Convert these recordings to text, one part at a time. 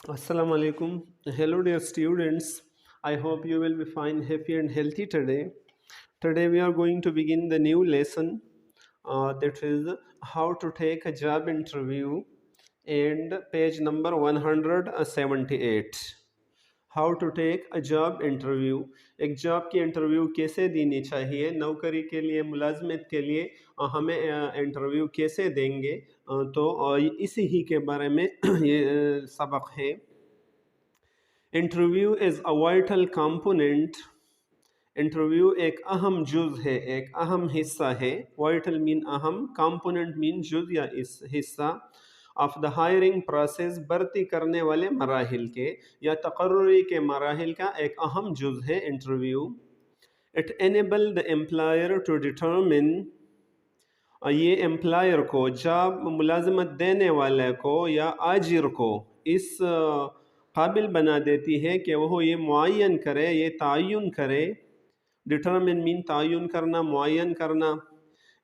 Assalamu alaikum. Hello, dear students. I hope you will be fine, happy, and healthy today. Today, we are going to begin the new lesson that is how to take a job interview, and page number 178. How to take a job interview. एक job की interview कैसे देनी चाहिए, नौकरी के लिए, मुलाजमत के लिए हमें इंटरव्यू कैसे देंगे, तो इसी ही के बारे में ये सबक है। Interview is a vital component. Interview एक अहम जुज़ है, एक अहम हिस्सा है। वाइटल मीन अहम, कंपोनेंट मीन जुज़ या इस हिस्सा ऑफ द हायरिंग प्रोसेस, भर्ती करने वाले मराहिल के या तकर्रुरी के मराहिल का एक अहम जुज़ है interview. It enable the employer to determine, ये एम्प्लॉयर को, जॉब मुलाजमत देने वाले को या आजिर को इस काबिल बना देती है कि वह ये मुअय्यन करे, ये तयन करे। डिटर्मिन मीन तयन करना, मुअय्यन करना।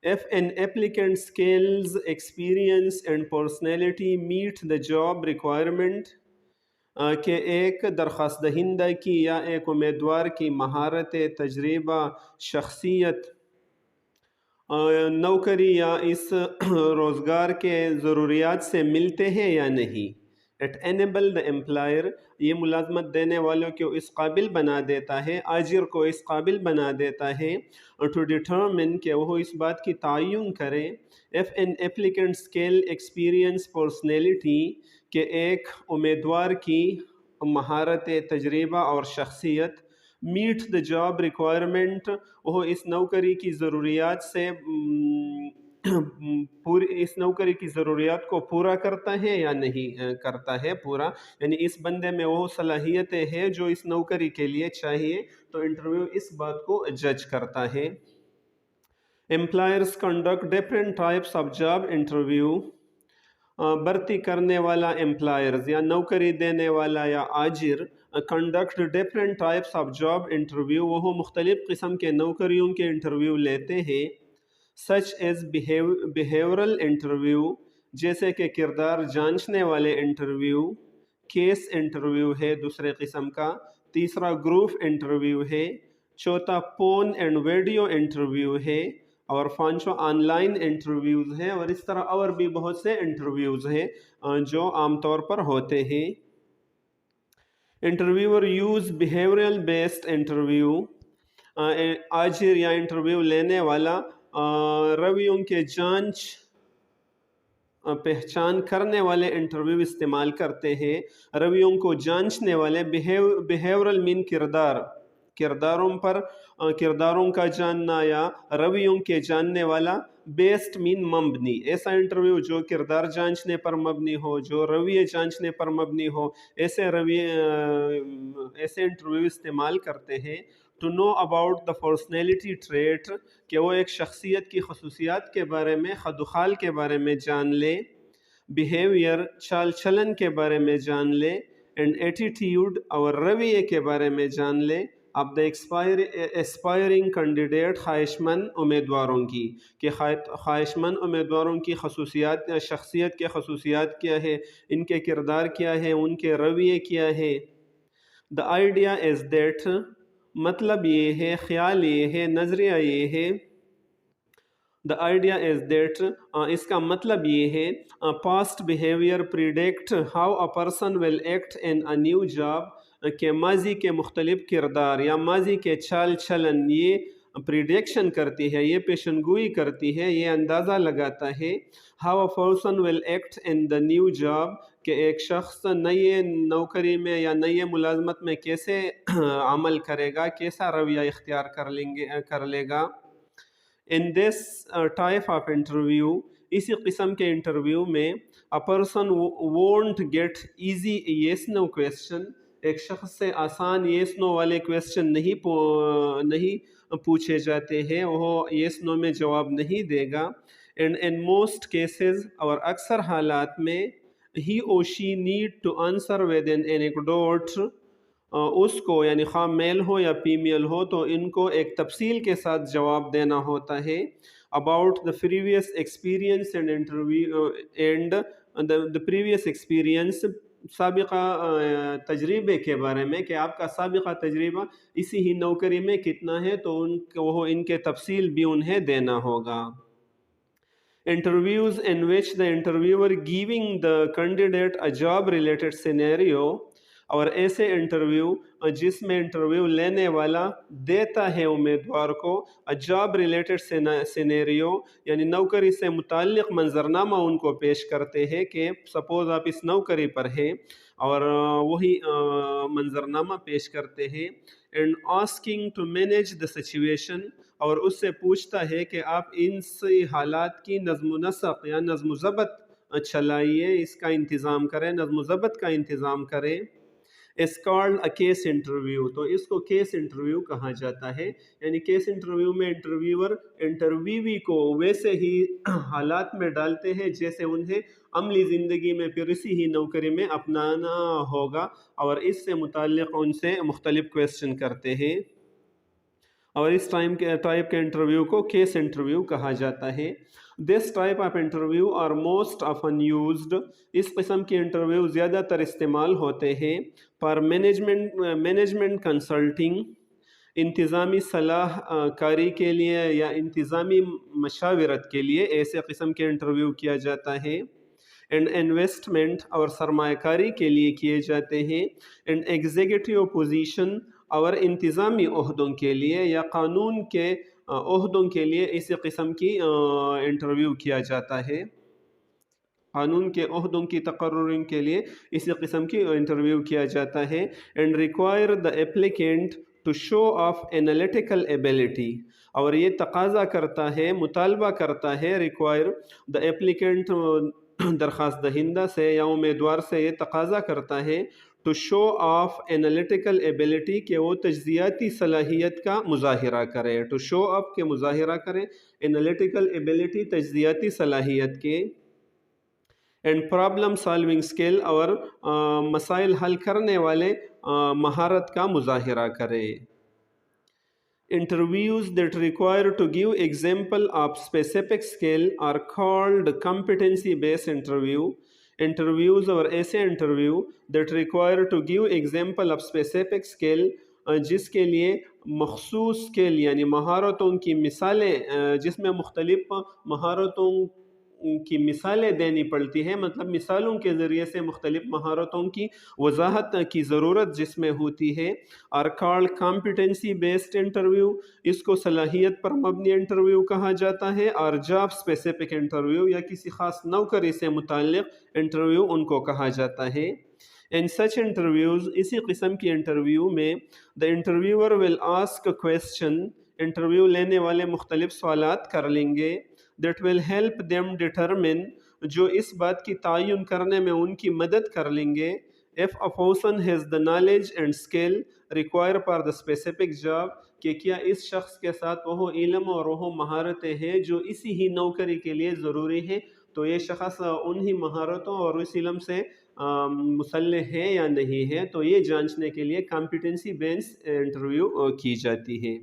If an applicant skills, experience and personality meet the job requirement, कि एक दरख्वास्त दहिंदा की या एक उम्मीदवार की महारत, तजर्बा, शख्सियत नौकरी या इस रोज़गार के ज़रूरियात से मिलते हैं या नहीं। इट एनेबल द एम्प्लॉयर, ये मुलाजमत देने वालों को इस काबिल बना देता है, आजिर को इस काबिल बना देता है टू डिटर्मिन, कि वो इस बात की तयन करे। If an applicant skill, experience, personality, कि एक उम्मीदवार की महारत, तजर्बा और शख्सियत मीट द जॉब रिक्वायरमेंट, वो इस नौकरी की ज़रूरियात से पूरी इस नौकरी की ज़रूरियात को पूरा करता है या नहीं करता है पूरा, यानी इस बंदे में वो सलाहियतें हैं जो इस नौकरी के लिए चाहिए, तो इंटरव्यू इस बात को जज करता है। Employers conduct different types of job interview, भर्ती करने वाला एम्प्लॉयर्स या नौकरी देने वाला या आजिर conduct different types of job interview, वो मुख्तलिफ़ किस्म के नौकरियों के इंटरव्यू लेते हैं। सच एज़ बिहेवियरल इंटरव्यू, जैसे कि किरदार जांचने वाले इंटरव्यू। केस इंटरव्यू है दूसरे किस्म का। तीसरा ग्रुप इंटरव्यू है। चौथा फ़ोन एंड वीडियो इंटरव्यू है। और पांचवा ऑनलाइन इंटरव्यूज़ हैं। और इस तरह और भी बहुत से इंटरव्यूज़ हैं जो आमतौर पर होते हैं। Interviewer use behavioural based interview, आजिर या इंटरव्यू लेने वाला रवैयों के जांच पहचान करने वाले इंटरव्यू इस्तेमाल करते हैं। रवैयों को जांचने वाले, बिहेवियरल मीन किरदारों पर किरदारों का जानना या रवैयों के जानने वाला। बेस्ड मीन मबनी, ऐसा इंटरव्यू जो किरदार जांचने पर मबनी हो, जो रवैये जांचने पर मबनी हो, ऐसे इंटरव्यू इस्तेमाल करते हैं। To know about the personality trait, कि वो एक शख्सियत की खसूसियात के बारे में, खदुखाल के बारे में जान ले। बिहेवियर, चाल चलन के बारे में जान ले। एंड एटीट्यूड, और रवैये के बारे में जान ले। अब द एस्पायरिंग कैंडिडेट, ख्वाहिशमंद उम्मीदवारों की, कि ख्वाहिशमंद उम्मीदवारों की खसूसियात, शख्सियत के खसूसियात क्या है, इनके किरदार क्या है, उनके रवैये क्या है। द आइडिया इज़ दैट, मतलब ये है, ख्याल ये है, नज़रिया ये है। द आइडिया इज़ दैट, इसका मतलब ये है, past behaviour predict how a person will act in a new job, के माजी के मुख्तलिफ किरदार या माजी के चाल चलन ये प्रिडिक्शन करती है, ये पेशनगोई करती है, ये अंदाज़ा लगाता है। How a person will act in the new job, कि एक शख्स नए नौकरी में या नए मुलाजमत में कैसे अमल करेगा, कैसा रवैया इख्तियार कर लेगा। In this type of interview, इसी किस्म के इंटरव्यू में, a person won't get easy yes no question, एक शख्स से आसान येस नो वाले क्वेश्चन नहीं पूछे जाते हैं, वो येस नो में जवाब नहीं देगा। एंड इन मोस्ट केसेस, और अक्सर हालात में, ही और she need to answer with an anecdote, उसको, यानी खा मेल हो या फीमेल हो, तो इनको एक तफसील के साथ जवाब देना होता है। About the previous experience and interview and the previous experience, साबिक़ा तजरीबे के बारे में कि आपका साबिक़ा तजरीबा इसी ही नौकरी में कितना है, तो वो इनके तफसील भी उन्हें देना होगा। Interviews in which the interviewer giving the candidate a job related scenario, और ऐसे इंटरव्यू जिसमें इंटरव्यू लेने वाला देता है उम्मीदवार को जॉब रिलेटेड सिनेरियो, यानी नौकरी से मुताल्लिक़ मंजरनामा उनको पेश करते हैं कि सपोज़ आप इस नौकरी पर हैं और वही मंजरनामा पेश करते हैं, and asking to manage the situation, और उससे पूछता है कि आप इन हालात की नज़्म नसक़ या नज़्म ज़ब्त चलाइए, इसका इंतज़ाम करें, नज़्म ज़ब्त का इंतज़ाम करें। इस कॉल्ड अ केस इंटरव्यू, तो इसको केस इंटरव्यू कहा जाता है। यानी केस इंटरव्यू में इंटरव्यूअर इंटरव्यूवी को वैसे ही हालात में डालते हैं जैसे उन्हें अमली ज़िंदगी में फिर इसी ही नौकरी में अपनाना होगा, और इससे मुताल्लिक़ उनसे मुख्तलिफ़ क्वेश्चन करते हैं, और इस टाइप के इंटरव्यू को केस इंटरव्यू कहा जाता है। This type of interview are most often used, इस किस्म के इंटरव्यू ज़्यादातर इस्तेमाल होते हैं पर मैनेजमेंट कंसल्टिंग, इंतज़ामी सलाह कारी के लिए या इंतज़ामी मशावरत के लिए ऐसे किस्म के इंटरव्यू किया जाता है। एंड इन्वेस्टमेंट, और सरमायाकारी के लिए किए जाते हैं। एंड एग्जीक्यूटिव पोजीशन, और इंतज़ामी ओहदों के लिए या कानून के ओहदों के लिए इसी किस्म की इंटरव्यू किया जाता है। कानून के ओहदों की तकर्रुर के लिए इसी किस्म की इंटरव्यू किया जाता है। And require the applicant to show of analytical ability, और ये तकाजा करता है, मुतालबा करता है, रिक्वायर द एप्लीकेंट दरख्वास्त दहिंदा से या उम्मीदवार से ये तकाजा करता है to show of analytical ability, कि वो तज्ज़ियाती सलाहियत का मुज़ाहिरा करे। टू शो ऑफ के मुज़ाहिरा करें, एनालिटिकल एबिलिटी तज्ज़ियाती सलाहियत के। एंड प्रॉब्लम सॉल्विंग स्किल, और मसाइल हल करने वाले महारत का मुज़ाहिरा करे। Interviews that require to give example of specific skill are called competency based interview. Interviews और ऐसे interview that require to give example of specific skill, जिसके लिए मखसूस स्किल यानी महारतों की मिसालें, जिसमें मुख्तलिफ महारतों की मिसालें देनी पड़ती हैं, मतलब मिसालों के ज़रिए से मुख्तलिफ महारतों की वजाहत की ज़रूरत जिसमें होती है, are called competency based interview, इसको सलाहियत पर मबनी इंटरव्यू कहा जाता है। और जॉब स्पेसिफिक इंटरव्यू, या किसी ख़ास नौकरी से मुताल्लिक़ इंटरव्यू उनको कहा जाता है। इन सच इंटरव्यूज़, इसी किस्म की इंटरव्यू में the interviewer will ask question, interview लेने वाले मुख्तलिफ सवालात कर लेंगे, that will help them determine, जो इस बात की तयन करने में उनकी मदद कर लेंगे, if a person has the knowledge and skill require for the specific job, कि क्या इस शख्स के साथ वो इल्म और वो महारतें हैं जो इसी ही नौकरी के लिए ज़रूरी है, तो ये शख्स उन्हीं महारतों और उस इल्म से मुसल्लह है या नहीं है, तो ये जांचने के लिए कॉम्पिटेंसी बेस्ड इंटरव्यू की जाती है।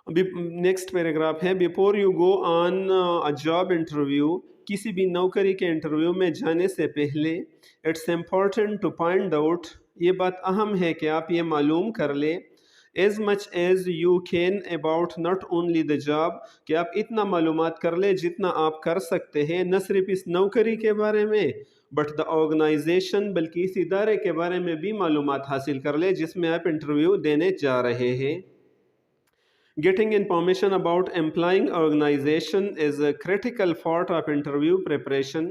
नेक्स्ट पैराग्राफ है, before you go on a job interview, किसी भी नौकरी के इंटरव्यू में जाने से पहले it's important to find out, ये बात अहम है कि आप ये मालूम कर लें, as much as you can about not only the job, कि आप इतना मालूमात कर लें जितना आप कर सकते हैं, न सिर्फ इस नौकरी के बारे में बट द ऑर्गेनाइजेशन, बल्कि इस इदारे के बारे में भी मालूमात हासिल कर लें जिसमें आप इंटरव्यू देने जा रहे हैं। Getting information about employing organization is a critical part of interview preparation.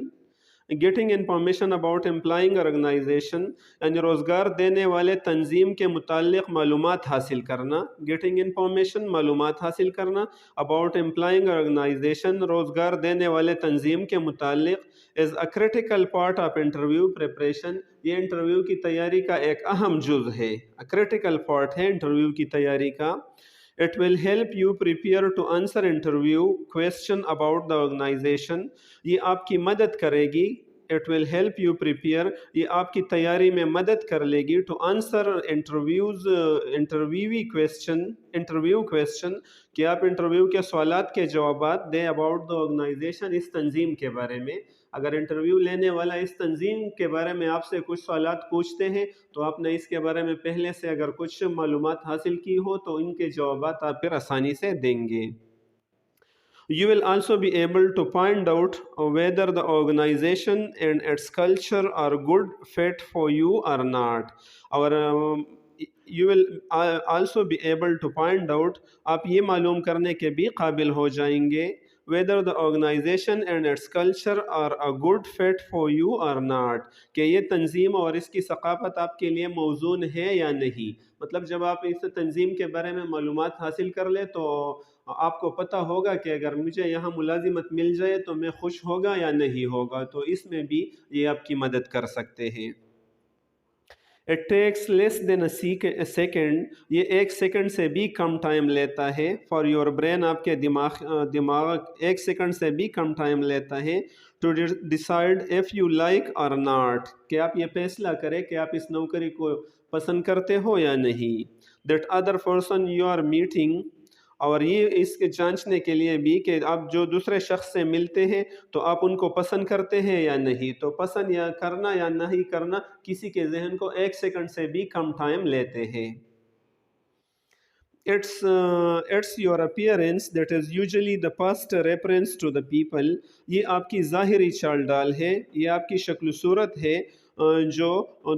Getting information about employing organization, यानी रोज़गार देने वाले तंजीम के मुताल्लिक़ मालूमात हासिल करना। Getting information, मालूमात हासिल करना, about employing organization, रोज़गार देने वाले तंजीम के मुताल्लिक़, is a critical part of interview preparation, ये इंटरव्यू की तैयारी का एक अहम जुज़ है। A critical part है इंटरव्यू की तैयारी का। It will help you prepare to answer interview question about the organization, ये आपकी मदद करेगी। It will help you prepare, ये आपकी तैयारी में मदद कर लेगी to answer interview question, कि आप इंटरव्यू के सवालात के जवाबात दें about the organization, इस तंजीम के बारे में। اگر انٹرویو لینے والا اس تنظیم کے بارے میں آپ سے کچھ سوالات پوچھتے ہیں تو آپ نے اس کے بارے میں پہلے سے اگر کچھ معلومات حاصل کی ہو تو ان کے جوابات آپ پھر آسانی سے دیں گے. You will also be able to find out whether the organization and its culture are good fit for you or not. اور you will also be able to find out, آپ یہ معلوم کرنے کے بھی قابل ہو جائیں گے whether the organization and its culture are a good fit for you or not, کہ یہ تنظیم اور اس کی ثقافت آپ کے لیے موزون ہے یا نہیں. مطلب جب آپ اس تنظیم کے بارے میں معلومات حاصل کر لیں تو آپ کو پتہ ہوگا کہ اگر مجھے یہاں ملازمت مل جائے تو میں خوش ہوگا یا نہیں ہوگا. تو اس میں بھی یہ آپ کی مدد کر سکتے ہیں. It takes less than a second, یہ 1 سیکنڈ سے بھی کم ٹائم لیتا ہے. for your brain, آپ کے دماغ 1 سیکنڈ سے بھی کم ٹائم لیتا ہے to decide if you like or not, کہ آپ یہ فیصلہ کریں کہ آپ اس نوکری کو پسند کرتے ہو یا نہیں. that other person you are meeting, اور یہ اس کے جانچنے کے لیے بھی کہ آپ جو دوسرے شخص سے ملتے ہیں تو آپ ان کو پسند کرتے ہیں یا نہیں. تو پسند یا کرنا یا نہیں کرنا کسی کے ذہن کو 1 سیکنڈ سے بھی کم ٹائم لیتے ہیں. It's your appearance that is usually the first reference to the people. یہ آپ کی ظاہری چال ڈال ہے, یہ آپ کی شکل و صورت ہے جو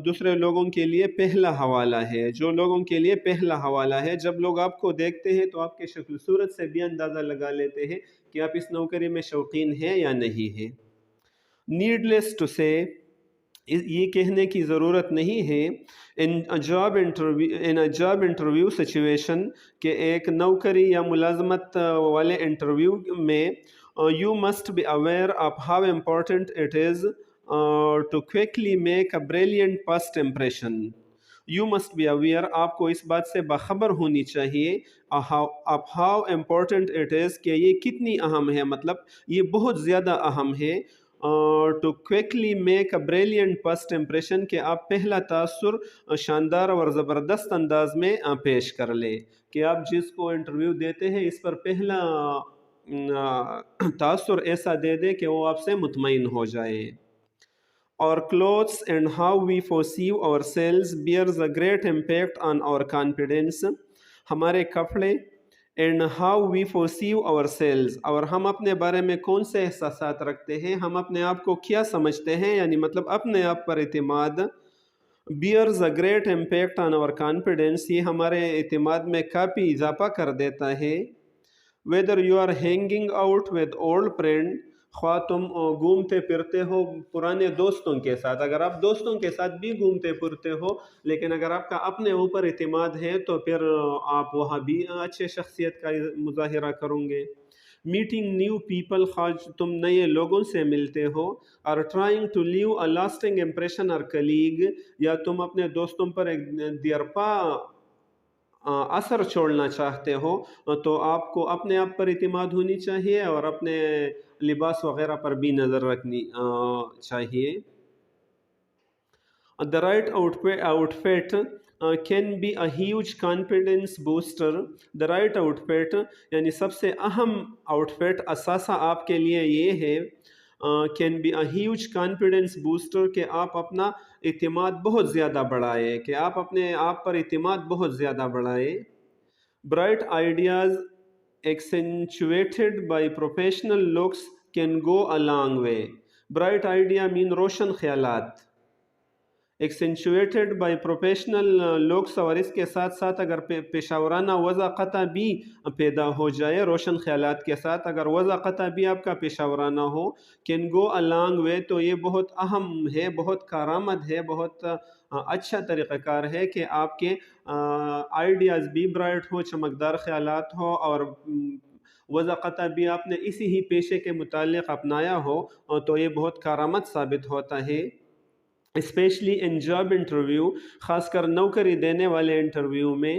دوسرے لوگوں کے لیے پہلا حوالہ ہے, جو لوگوں کے لیے پہلا حوالہ ہے. جب لوگ آپ کو دیکھتے ہیں تو آپ کے شکل و صورت سے بھی اندازہ لگا لیتے ہیں کہ آپ اس نوکری میں شوقین ہیں یا نہیں ہیں. Needless to say, یہ کہنے کی ضرورت نہیں ہے in a job interview situation, کہ ایک نوکری یا ملازمت والے انٹرویو میں you must be aware of how important it is to quickly make a brilliant first impression. You must be aware, آپ کو اس بات سے باخبر ہونی چاہیے of how important it is, کہ یہ کتنی اہم ہے, مطلب یہ بہت زیادہ اہم ہے. to quickly make a brilliant first impression, کہ آپ پہلا تاثر شاندار اور زبردست انداز میں پیش کر لیں, کہ آپ جس کو انٹرویو دیتے ہیں اس پر پہلا تاثر ایسا دے دیں کہ وہ آپ سے مطمئن ہو جائے. Our clothes and how we perceive ourselves bears a great impact on our confidence. ہمارے کپڑے and how we perceive ourselves, اور ہم اپنے بارے میں کون سے احساسات رکھتے ہیں, ہم اپنے آپ کو کیا سمجھتے ہیں, یعنی مطلب اپنے آپ پر اعتماد, bears a great impact on our confidence, یہ ہمارے اعتماد میں کافی اضافہ کر دیتا ہے. whether you are hanging out with old friend, خواہ تم گھومتے پھرتے ہو پرانے دوستوں کے ساتھ, اگر آپ دوستوں کے ساتھ بھی گھومتے پھرتے ہو لیکن اگر آپ کا اپنے اوپر اعتماد ہے تو پھر آپ وہاں بھی اچھے شخصیت کا مظاہرہ کرو گے. میٹنگ نیو پیپل, خواہ تم نئے لوگوں سے ملتے ہو, اور trying to leave a lasting impression اور کلیگ, یا تم اپنے دوستوں پر ایک دیرپا اثر چھوڑنا چاہتے ہو, تو آپ کو اپنے آپ پر اعتماد ہونی چاہیے اور اپنے لباس وغیرہ پر بھی نظر رکھنی چاہیے. The right outfit can be a huge confidence booster. The right outfit یعنی سب سے اہم outfit, اثاثہ آپ کے لیے یہ ہے can be a huge confidence booster, کہ آپ اپنا اعتماد بہت زیادہ بڑھائے, کہ آپ اپنے آپ پر اعتماد بہت زیادہ بڑھائے. Bright ideas accentuated by professional looks can go a long way. Bright idea mean روشن خیالات, accentuated by professional looks, اور اس کے ساتھ ساتھ اگر پیشاورانہ وضاقتہ بھی پیدا ہو جائے, روشن خیالات کے ساتھ اگر وضاقتہ بھی آپ کا پیشاورانہ ہو, can go a long way, تو یہ بہت اہم ہے, بہت کارآمد ہے, بہت اچھا طریقہ کار ہے کہ آپ کے آئیڈیاز بھی برائٹ ہو, چمکدار خیالات ہو, اور وضاقتہ بھی آپ نے اسی ہی پیشے کے متعلق اپنایا ہو, تو یہ بہت کارآمد ثابت ہوتا ہے. اسپیشلی ان جاب انٹرویو, خاص کر نوکری دینے والے انٹرویو میں.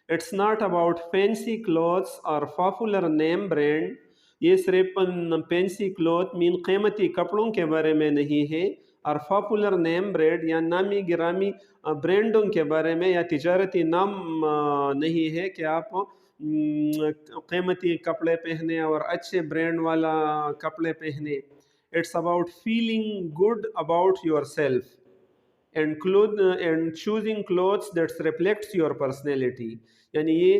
It's not about fancy clothes اور پاپولر نیم برانڈ, یہ صرف فینسی کلوتھ مین قیمتی کپڑوں کے بارے میں نہیں ہے, اور پاپولر نیم برانڈ یا نامی گرامی برانڈوں کے بارے میں یا تجارتی نام نہیں ہے کہ آپ قیمتی کپڑے پہنے اور اچھے برانڈ والا کپڑے پہنے. it's about feeling good about yourself and choosing clothes that reflects your personality. यानी ये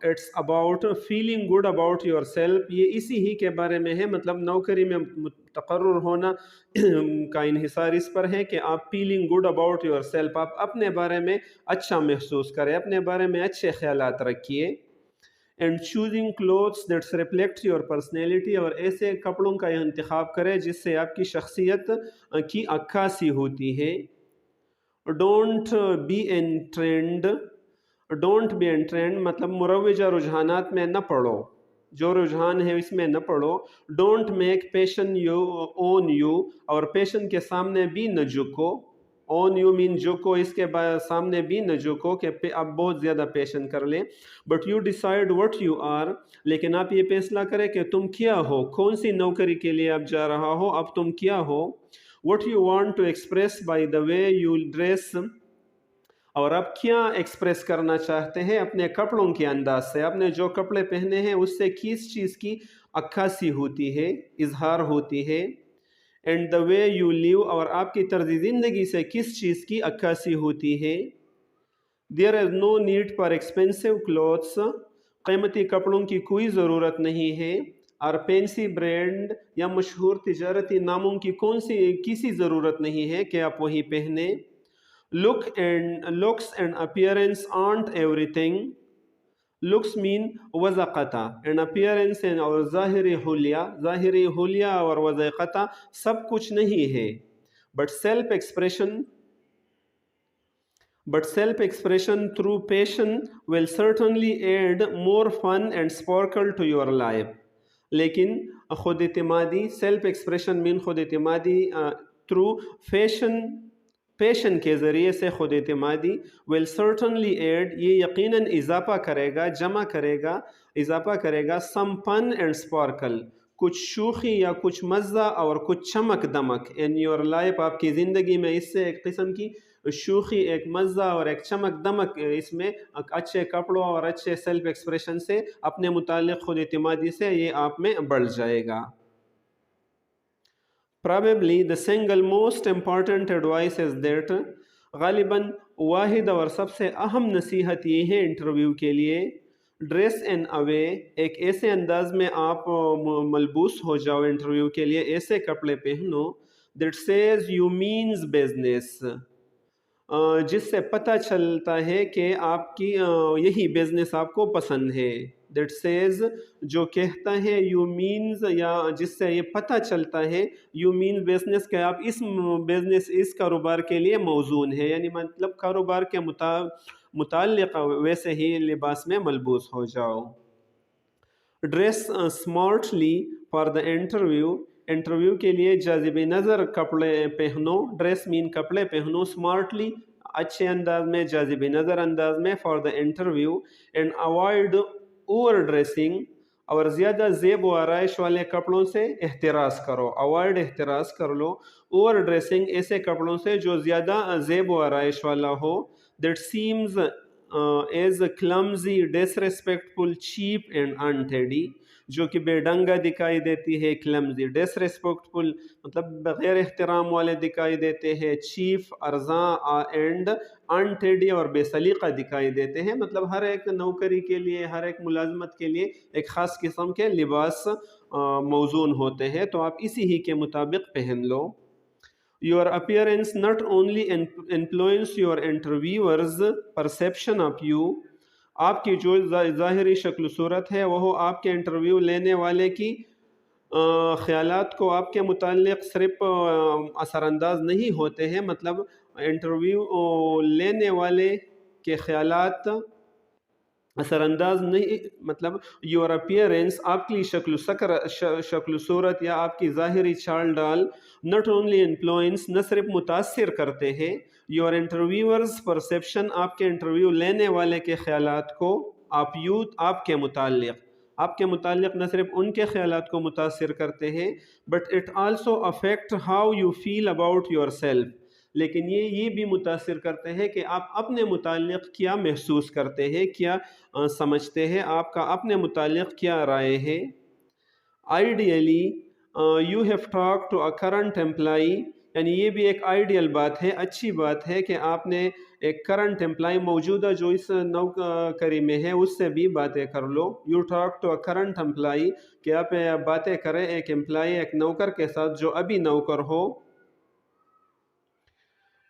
it's about feeling good about your self, ये इसी ही के बारे में है। मतलब नौकरी में मुतकर्रर होना का इन्हिसार इस पर है कि आप feeling good about your self, आप अपने बारे में अच्छा महसूस करें, अपने बारे में अच्छे ख्यालात रखिए। And choosing clothes that's reflect your personality, और ऐसे कपड़ों का इंतखाब करें जिससे आपकी शख्सियत की अक्कासी होती है। Don't be an trend, don't be an trend मतलब मुरवजा रुझानात में न पड़ो, जो रुझान है इसमें न पड़ो। Don't make passion you own you, और पैशन के सामने भी न झुको। ऑन यू मीन झुको, इसके सामने भी न झुको कि आप बहुत ज़्यादा पैशन कर लें। But you decide what you are, लेकिन आप ये फैसला करें कि तुम क्या हो, कौन सी नौकरी के लिए आप जा रहा हो, अब तुम क्या हो। What you want to express by the way you dress, और आप क्या एक्सप्रेस करना चाहते हैं अपने कपड़ों के अंदाज से, आपने जो कपड़े पहने हैं उससे किस चीज़ की अक्कासी होती है, इजहार होती है। And the way you live, और आपकी तर्ज ज़िंदगी से किस चीज़ की अक्कासी होती है। There is no need for expensive clothes, कीमती कपड़ों की कोई ज़रूरत नहीं है। और फैंसी ब्रांड या मशहूर तिजारती नामों की किसी ज़रूरत नहीं है कि आप वही पहने। Looks and appearance aren't everything, looks mean वज़ाक़ता एंड अपीयरेंस और ज़ाहिरी हुलिया और वज़ाक़ता सब कुछ नहीं है। But self expression through passion will certainly add more fun and sparkle to your life. लेकिन खुद एतमादी, सेल्फ एक्सप्रेशन मीन खुद एतमादी थ्रू पैशन के ज़रिए से खुद एतमादी, विल सर्टनली एड ये यकीनन इजाफा करेगा, इजाफा करेगा सम फन एंड स्पार्कल, कुछ शूखी या कुछ मज़ा और कुछ चमक दमक इन योर लाइफ, आपकी ज़िंदगी में इससे एक किस्म की शूखी, एक मज़ा और एक चमक दमक इसमें अच्छे कपड़ों और अच्छे सेल्फ एक्सप्रेशन से, अपने मुतालिक खुद एतमादी से ये आप में बढ़ जाएगा। Probably the single most important advice is that, ग़ालिबन वाहिद और सबसे अहम नसीहत ये है इंटरव्यू के लिए, ड्रेस इन अ वे, एक ऐसे अंदाज में आप मलबूस हो जाओ इंटरव्यू के लिए, ऐसे कपड़े पहनो that says you means business, जिससे पता चलता है कि आपकी यही बिजनेस आपको पसंद है। दैट सेज जो कहता है, यू मीन्स या जिससे ये पता चलता है, यू मीन बिजनेस के आप इस बिजनेस, इस कारोबार के लिए मौजून है, यानी मतलब कारोबार के मुताल्लिक़ वैसे ही लिबास में मलबूस हो जाओ। Dress smartly for the interview, interview के लिए जाज़िब नज़र कपड़े पहनो। ड्रेस मीन कपड़े पहनो, स्मार्टली अच्छे अंदाज में, जाज़िब नज़र अंदाज में, for the interview. And avoid over dressing, और ज़्यादा ज़ेब व आराइश वाले कपड़ों से एहतिराज़ करो, अवॉइड एहतिराज़ कर लो। ओवर ड्रेसिंग ऐसे कपड़ों से जो ज़्यादा ज़ेब व आराइश वाला हो। That seems as clumsy, disrespectful, cheap and untidy, जो कि बेढंगा दिखाई देती है। क्लमजी, डिसरिस्पेक्टफुल मतलब बग़ैर एहतराम वाले दिखाई देते हैं। चीप अर्ज़ा एंड अनटेडी और बेसलीक़ा दिखाई देते हैं। मतलब हर एक नौकरी के लिए, हर एक मुलाजमत के लिए एक ख़ास किस्म के लिबास मौजून होते हैं, तो आप इसी ही के मुताबिक पहन लो। Your appearance not only influence your interviewers perception of you, आपकी जो ज़ाहिरी शक्ल सूरत है वह आपके इंटरव्यू लेने वाले की ख़यालात को आपके मुताल्लिक़ सिर्फ असरानंदाज नहीं होते हैं, मतलब इंटरव्यू लेने वाले के ख़यालात असरानंदाज नहीं, मतलब योर अपीयरेंस आपकी शक्ल सूरत या आपकी ज़ाहिरी चाल डाल नॉट ओनली इन्फ्लुएंस न सिर्फ मुतासिर करते हैं योर इंटरव्यूअर्स परसेप्शन आपके इंटरव्यू लेने वाले के ख़यालात को, आपके मुताल्लिक़ न सिर्फ उनके ख़यालात को मुतासिर करते हैं, but it also affect how you feel about your self, लेकिन ये भी मुतासिर करते हैं कि आप अपने मुताल्लिक़ क्या महसूस करते हैं, क्या समझते हैं, आपका अपने मुताल्लिक़ क्या राय है। Ideally You have talked to a current employee, یعنی یہ بھی ایک آئیڈیل بات ہے، اچھی بات ہے کہ آپ نے ایک کرنٹ امپلائی موجودہ جو اس نوکری میں ہے اس سے بھی باتیں کر لو. You talk to a current employee, کہ آپ باتیں کریں ایک امپلائی، ایک نوکر کے ساتھ جو ابھی نوکر ہو.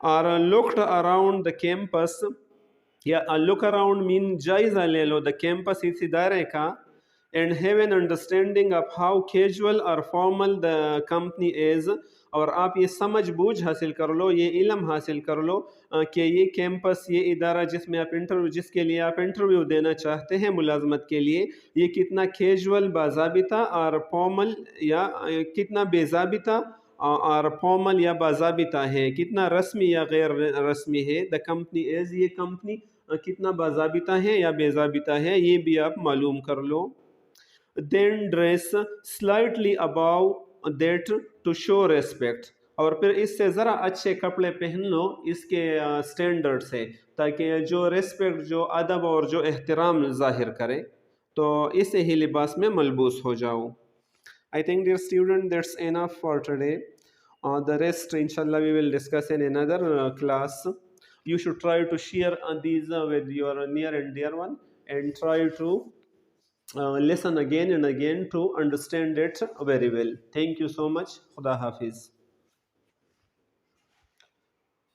اور looked around the campus، یا look around mean جائزہ لے لو the campus اس ادارے کا، and have an understanding of how casual or formal the company is، اور آپ یہ سمجھ بوجھ حاصل کر لو، یہ علم حاصل کر لو کہ یہ کیمپس، یہ ادارہ جس میں آپ جس کے لیے آپ انٹرویو دینا چاہتے ہیں ملازمت کے لیے، یہ کتنا کیجول باضابطہ اور فارمل، یا کتنا بے ضابطہ اور فارمل یا باضابطہ ہے، کتنا رسمی یا غیر رسمی ہے. دا کمپنی از، یہ کمپنی کتنا باضابطہ ہے یا بے ضابطہ ہے، یہ بھی آپ معلوم کر لو. Then dress slightly above that to show respect, اور پھر اس سے ذرا اچھے کپڑے پہن لو اس کے سٹینڈرڈ سے، تاکہ جو ریسپیکٹ، جو ادب اور جو احترام ظاہر کرے، تو اسے ہی لباس میں ملبوس ہو جاؤ. I think, dear student, that's enough for today. The rest, inshallah, we will discuss in another class. You should try to share these with your near and dear one, and try to listen again and again to understand it very well. Thank you so much. Khuda Hafiz.